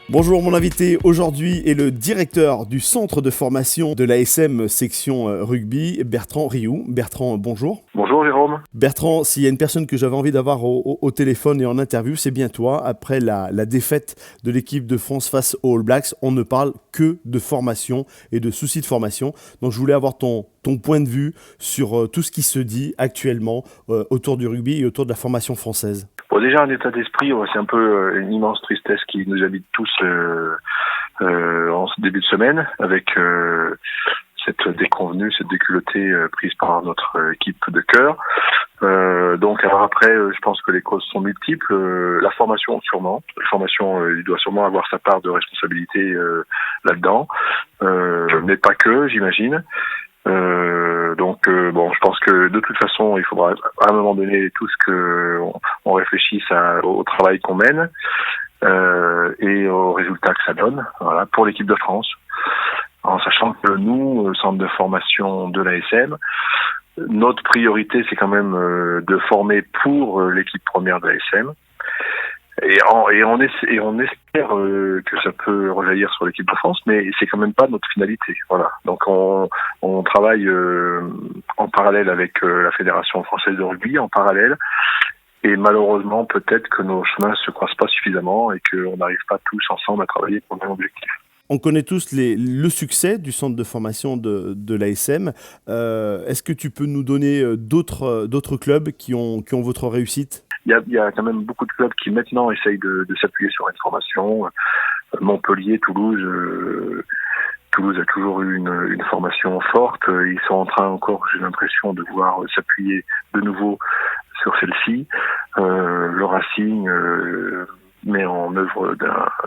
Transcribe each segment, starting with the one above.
Bonjour, mon invité aujourd'hui est le directeur du centre de formation de l'ASM section rugby, Bertrand Rioux. Bertrand, bonjour. Bonjour Jérôme. Bertrand, s'il y a une personne que j'avais envie d'avoir au téléphone et en interview, c'est bien toi. Après la défaite de l'équipe de France face aux All Blacks, on ne parle que de formation et de soucis de formation. Donc je voulais avoir ton point de vue sur tout ce qui se dit actuellement autour du rugby et autour de la formation française. Bon, déjà un état d'esprit, c'est un peu une immense tristesse qui nous habite tous en ce début de semaine avec cette déconvenue, cette déculottée prise par notre équipe de cœur. Donc alors après, je pense que les causes sont multiples. La formation sûrement. La formation, il doit sûrement avoir sa part de responsabilité là-dedans, mais pas que, j'imagine. Bon, je pense que de toute façon, il faudra à un moment donné tous que on réfléchisse au travail qu'on mène et aux résultats que ça donne, voilà, pour l'équipe de France. En sachant que nous, centre de formation de l'ASM, notre priorité, c'est quand même de former pour l'équipe première de l'ASM. Et on espère que ça peut rejaillir sur l'équipe de France, mais c'est quand même pas notre finalité. Voilà. Donc on travaille en parallèle avec la Fédération française de rugby, en parallèle. Et malheureusement, peut-être que nos chemins se croisent pas suffisamment et qu'on n'arrive pas tous ensemble à travailler pour le même objectif. On connaît tous le succès du centre de formation de l'ASM. Est-ce que tu peux nous donner d'autres clubs qui ont votre réussite ? Il y a quand même beaucoup de clubs qui maintenant essayent de s'appuyer sur une formation. Montpellier, Toulouse. Toulouse a toujours eu une formation forte. Ils sont en train encore, j'ai l'impression, de voir s'appuyer de nouveau sur celle-ci. Le Racing met en œuvre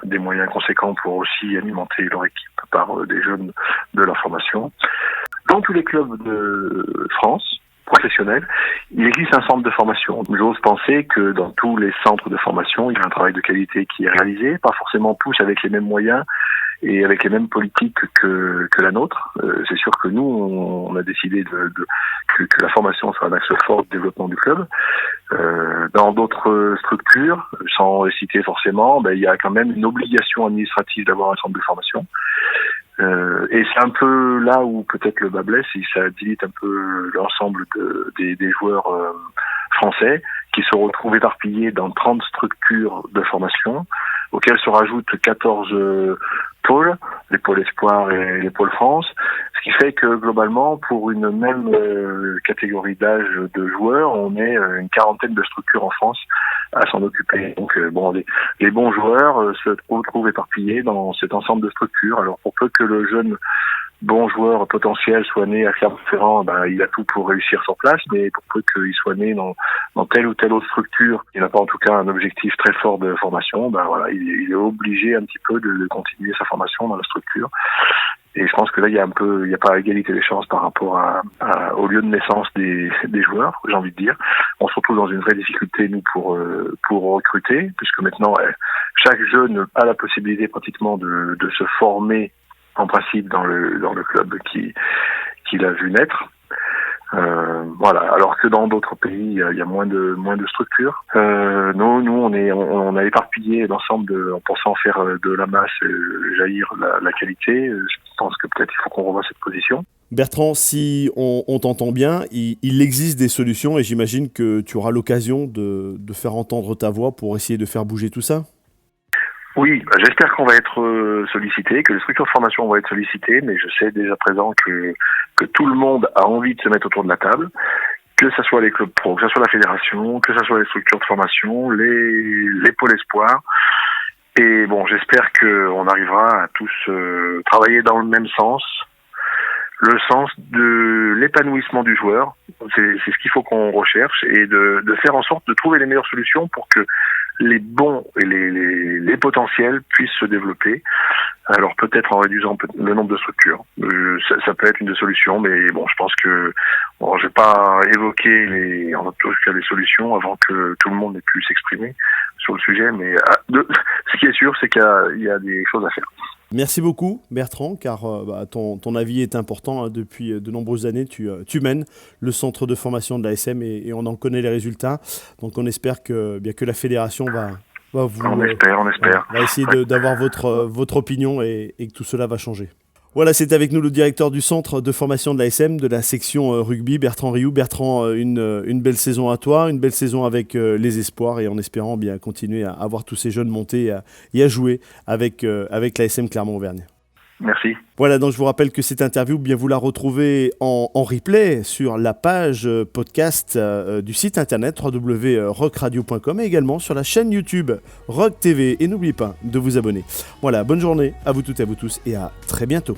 des moyens conséquents pour aussi alimenter leur équipe par des jeunes de leur formation. Dans tous les clubs de France professionnels, il existe un centre de formation. J'ose penser que dans tous les centres de formation, il y a un travail de qualité qui est réalisé, pas forcément tous avec les mêmes moyens et avec les mêmes politiques que la nôtre. C'est sûr que nous, on a décidé que la formation soit un axe fort de développement du club. Dans d'autres structures, sans les citer forcément, il y a quand même une obligation administrative d'avoir un centre de formation. Et c'est un peu là où peut-être le bas blesse, et ça dilite un peu l'ensemble des joueurs français qui se retrouvent éparpillés dans 30 structures de formation, auxquelles se rajoutent 14 pôles, les pôles Espoir et les pôles France, ce qui fait que globalement, pour une même catégorie d'âge de joueurs, on est une quarantaine de structures en France à s'en occuper. Donc les bons joueurs se retrouvent éparpillés dans cet ensemble de structures. Alors pour peu que le jeune bon joueur potentiel soit né à Clermont-Ferrand, il a tout pour réussir sur place, mais pour peu qu'il soit né dans telle ou telle autre structure, il n'a pas en tout cas un objectif très fort de formation, il est obligé un petit peu de continuer sa formation dans la structure. Et je pense que là, il y a pas égalité des chances par rapport au lieu de naissance des joueurs, j'ai envie de dire. On se retrouve dans une vraie difficulté, nous, pour recruter, puisque maintenant, chaque jeune a la possibilité pratiquement de se former en principe dans le club qu'il a vu naître. Alors que dans d'autres pays, il y a moins de structures. Nous, on a éparpillé l'ensemble en pensant faire de la masse jaillir la qualité. Je pense que peut-être il faut qu'on revoie cette position. Bertrand, si on t'entend bien, il existe des solutions et j'imagine que tu auras l'occasion de faire entendre ta voix pour essayer de faire bouger tout ça. Oui, j'espère qu'on va être sollicité, que les structures de formation vont être sollicitées, mais je sais déjà à présent que tout le monde a envie de se mettre autour de la table, que ce soit les clubs pro, que ce soit la fédération, que ce soit les structures de formation, les pôles espoirs. Et bon, j'espère qu'on arrivera à tous travailler dans le même sens, le sens de l'épanouissement du joueur. C'est ce qu'il faut qu'on recherche et de faire en sorte de trouver les meilleures solutions pour que les bons et les potentiels puissent se développer. Alors peut-être en réduisant le nombre de structures. Ça peut être une des solutions, mais bon, je pense que je vais pas évoquer les solutions avant que tout le monde ait pu s'exprimer sur le sujet. Mais ce qui est sûr, c'est qu'il y a des choses à faire. Merci beaucoup Bertrand, car ton avis est important. Depuis de nombreuses années, tu mènes le centre de formation de l'ASM et on en connaît les résultats. Donc on espère que la fédération On espère. On va essayer d'avoir votre opinion et que tout cela va changer. Voilà, c'est avec nous le directeur du centre de formation de l'ASM, de la section rugby, Bertrand Rioux. Bertrand, une belle saison à toi, une belle saison avec les espoirs et en espérant bien continuer à voir tous ces jeunes monter et à jouer avec l'ASM Clermont-Auvergne. Merci. Voilà, donc je vous rappelle que cette interview, bien vous la retrouvez en replay sur la page podcast du site internet www.rockradio.com et également sur la chaîne YouTube Rock TV. Et n'oubliez pas de vous abonner. Voilà, bonne journée à vous toutes et à vous tous et à très bientôt.